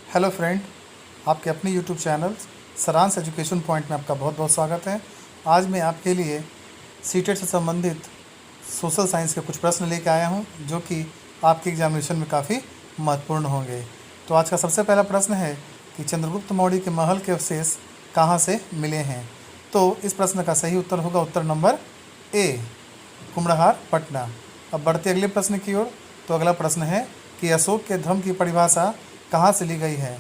Hello friend, आपके अपने YouTube channel सारांश एजुकेशन पॉइंट में आपका बहुत बहुत स्वागत है। आज मैं आपके लिए सीटेट से संबंधित सोशल साइंस के कुछ प्रश्न लेकर आया हूं, जो कि आपके एग्जामिनेशन में काफ़ी महत्वपूर्ण होंगे। तो आज का सबसे पहला प्रश्न है कि चंद्रगुप्त मौर्य के महल के अवशेष कहाँ से मिले हैं। तो इस प्रश्न का सही उत्तर होगा उत्तर नंबर ए, कुम्हड़हार, पटना। अब बढ़ते अगले प्रश्न की ओर। तो अगला प्रश्न है कि अशोक के धर्म की परिभाषा कहाँ से ली गई है।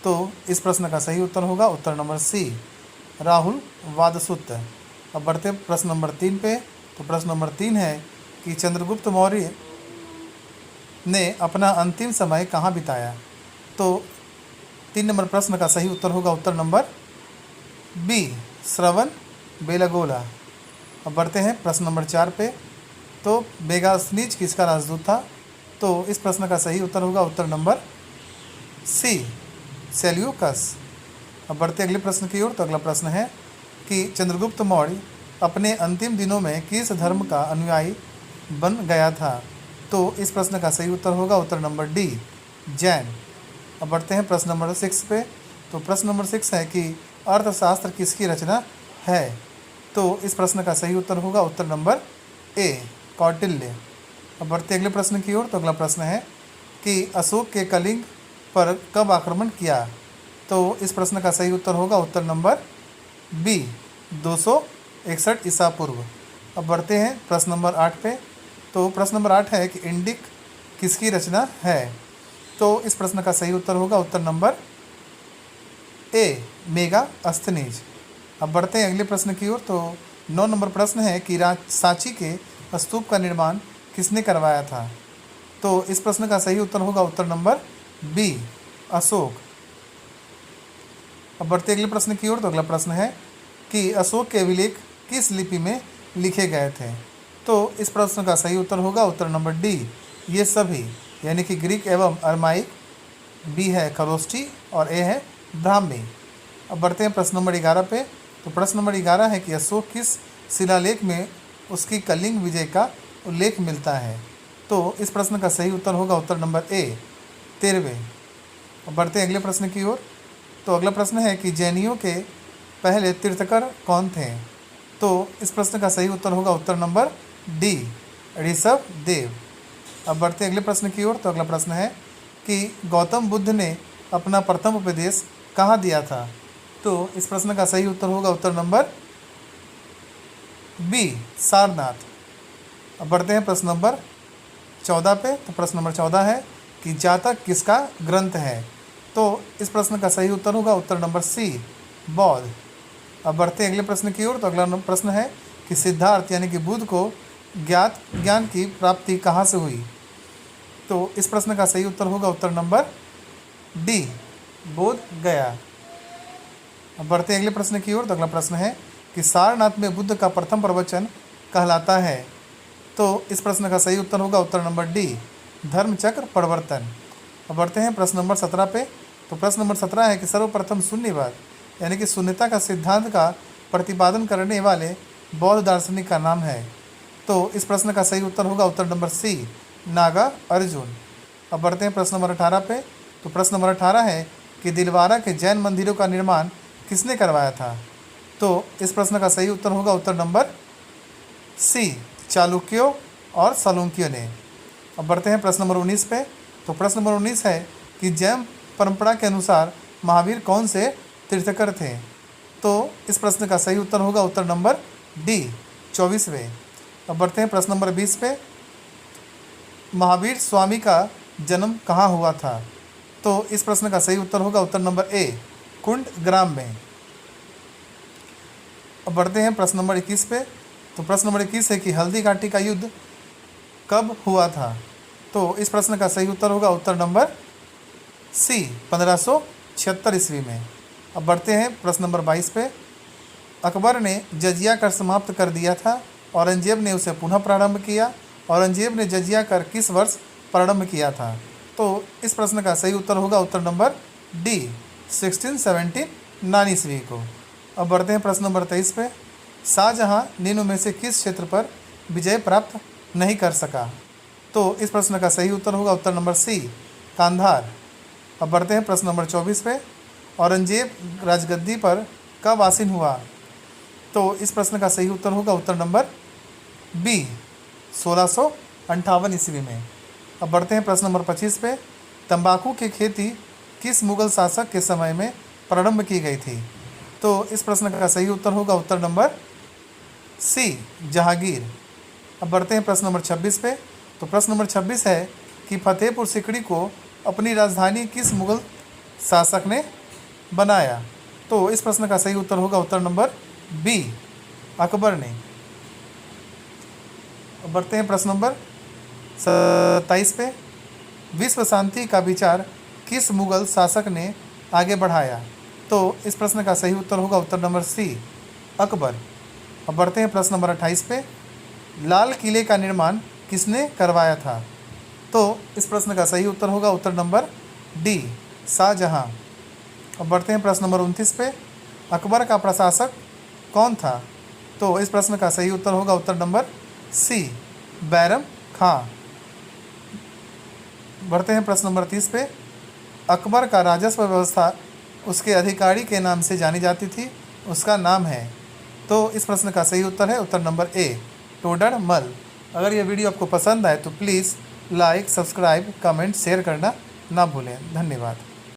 तो इस प्रश्न का सही उत्तर होगा उत्तर नंबर सी, राहुल वादसुत्त। अब बढ़ते प्रश्न नंबर 3 पे। तो प्रश्न नंबर 3 है कि चंद्रगुप्त मौर्य ने अपना अंतिम समय कहाँ बिताया। तो 3 नंबर प्रश्न का सही उत्तर होगा उत्तर नंबर बी, श्रवण बेलगोला। अब बढ़ते हैं प्रश्न नंबर 4 पे। तो मेगास्थनीज किसका राजदूत था। तो इस प्रश्न का सही उत्तर होगा उत्तर नंबर सी, सेल्यूकस। अब बढ़ते अगले प्रश्न की ओर। तो अगला प्रश्न है कि चंद्रगुप्त मौर्य अपने अंतिम दिनों में किस धर्म का अनुयायी बन गया था। तो इस प्रश्न का सही उत्तर होगा उत्तर नंबर डी, जैन। अब बढ़ते हैं प्रश्न नंबर 6 पे। तो प्रश्न नंबर 6 है कि अर्थशास्त्र किसकी रचना है। तो इस प्रश्न का सही उत्तर होगा उत्तर नंबर ए, कौटिल्य। अब बढ़ते अगले प्रश्न की ओर। तो अगला प्रश्न है कि अशोक के कलिंग पर कब आक्रमण किया। तो इस प्रश्न का सही उत्तर होगा उत्तर नंबर बी, 261 ईसा पूर्व। अब बढ़ते हैं प्रश्न नंबर 8 पे। तो प्रश्न नंबर 8 है कि इंडिक किसकी रचना है। तो इस प्रश्न का सही उत्तर होगा उत्तर नंबर ए, मेगास्थनीज। अब बढ़ते हैं अगले प्रश्न की ओर। तो 9 नंबर प्रश्न है कि सांची के स्तूप का निर्माण किसने करवाया था। तो इस प्रश्न का सही उत्तर होगा उत्तर नंबर बी, अशोक। अब बढ़ते अगले प्रश्न की ओर। तो अगला प्रश्न है कि अशोक के अभिलेख किस लिपि में लिखे गए थे। तो इस प्रश्न का सही उत्तर होगा उत्तर नंबर डी, ये सभी, यानी कि ग्रीक एवं अरमाइक। बी है खरोष्ठी और ए है ब्राह्मी। अब बढ़ते हैं प्रश्न नंबर 11 पे। तो प्रश्न नंबर 11 है कि अशोक किस शिलालेख में उसकी कलिंग विजय का उल्लेख मिलता है। तो इस प्रश्न का सही उत्तर होगा उत्तर नंबर ए, 13वें। अब बढ़ते हैं अगले प्रश्न की ओर। तो अगला प्रश्न है कि जैनियों के पहले तीर्थकर कौन थे। तो इस प्रश्न का सही उत्तर होगा उत्तर नंबर डी, ऋषभ देव। अब बढ़ते हैं अगले प्रश्न की ओर। तो अगला प्रश्न है कि गौतम बुद्ध ने अपना प्रथम उपदेश कहाँ दिया था। तो इस प्रश्न का सही उत्तर होगा उत्तर नंबर बी, सारनाथ। अब बढ़ते हैं प्रश्न नंबर 14 पे। तो प्रश्न नंबर 14 है कि जातक किसका ग्रंथ है। तो इस प्रश्न का सही उत्तर होगा उत्तर नंबर सी, बौद्ध। अब बढ़ते हैं अगले प्रश्न की ओर। तो अगला प्रश्न है कि सिद्धार्थ यानी कि बुद्ध को ज्ञात ज्ञान की प्राप्ति कहाँ से हुई। तो इस प्रश्न का सही उत्तर होगा उत्तर नंबर डी, बोध गया। अब बढ़ते हैं अगले प्रश्न की ओर। तो अगला प्रश्न है कि सारनाथ में बुद्ध का प्रथम प्रवचन कहलाता है। तो इस प्रश्न का सही उत्तर होगा उत्तर नंबर डी, धर्मचक्र प्रवर्तन। अब बढ़ते हैं प्रश्न नंबर 17 पे। तो प्रश्न नंबर 17 है कि सर्वप्रथम शून्यवाद यानी कि शून्यता का सिद्धांत का प्रतिपादन करने वाले बौद्ध दार्शनिक का नाम है। तो इस प्रश्न का सही उत्तर होगा उत्तर नंबर सी, नागा अर्जुन। अब बढ़ते हैं प्रश्न नंबर 18 पे। तो प्रश्न नंबर 18 है कि दिलवारा के जैन मंदिरों का निर्माण किसने करवाया था। तो इस प्रश्न का सही उत्तर होगा उत्तर नंबर सी, चालुक्यों और सलूकियों ने। अब बढ़ते हैं प्रश्न नंबर 19 पे। तो प्रश्न नंबर 19 है कि जैन परंपरा के अनुसार महावीर कौन से तीर्थकर थे। तो इस प्रश्न का सही उत्तर होगा उत्तर नंबर डी, 24वें। अब बढ़ते हैं प्रश्न नंबर 20 पे। महावीर स्वामी का जन्म कहाँ हुआ था। तो इस प्रश्न का सही उत्तर होगा उत्तर नंबर ए, कुंड ग्राम में। अब बढ़ते हैं प्रश्न नंबर 21 पे। तो प्रश्न नंबर 21 है कि हल्दी घाटी का युद्ध कब हुआ था। तो इस प्रश्न का सही उत्तर होगा उत्तर नंबर सी, 1576 ईस्वी में। अब बढ़ते हैं प्रश्न नंबर 22 पे। अकबर ने जजिया कर समाप्त कर दिया था, औरंगजेब ने उसे पुनः प्रारंभ किया। औरंगजेब ने जजिया कर किस वर्ष प्रारंभ किया था। तो इस प्रश्न का सही उत्तर होगा उत्तर नंबर डी, 1679 ईस्वी को। अब बढ़ते हैं प्रश्न नंबर 23 पे। शाहजहाँ निम्न में से किस क्षेत्र पर विजय प्राप्त नहीं कर सका। तो इस प्रश्न का सही उत्तर होगा उत्तर नंबर सी, कांधार। अब बढ़ते हैं प्रश्न नंबर 24 पे। औरंगजेब राजगद्दी पर कब आसीन हुआ? तो इस प्रश्न का सही उत्तर होगा उत्तर नंबर बी, 1658 ईस्वी में। अब बढ़ते हैं प्रश्न नंबर 25 पे। तंबाकू की खेती किस मुगल शासक के समय में प्रारंभ की गई थी? तो इस प्रश्न का सही उत्तर होगा उत्तर नंबर सी, जहांगीर। अब बढ़ते हैं प्रश्न नंबर 26 पे। तो प्रश्न नंबर 26 है कि फतेहपुर सिकड़ी को अपनी राजधानी किस मुगल शासक ने बनाया? तो इस प्रश्न का सही उत्तर होगा उत्तर नंबर बी, अकबर ने। अब बढ़ते हैं प्रश्न नंबर 27 पे। विश्व शांति का विचार किस मुगल शासक ने आगे बढ़ाया? तो इस प्रश्न का सही उत्तर होगा उत्तर नंबर सी, अकबर। अब बढ़ते हैं प्रश्न नंबर 28 पे। लाल किले का निर्माण किसने करवाया था? तो इस प्रश्न का सही उत्तर होगा उत्तर नंबर डी, शाहजहां। अब बढ़ते हैं प्रश्न नंबर 29 पे। अकबर का प्रशासक कौन था? तो इस प्रश्न का सही उत्तर होगा उत्तर नंबर सी, बैरम खां। बढ़ते हैं प्रश्न नंबर 30 पे। अकबर का राजस्व व्यवस्था उसके अधिकारी के नाम से जानी जाती थी, उसका नाम है। तो इस प्रश्न का सही उत्तर है उत्तर नंबर ए, टोडरमल। अगर यह वीडियो आपको पसंद आए तो please like, subscribe, comment, share करना ना भूलें। धन्यवाद।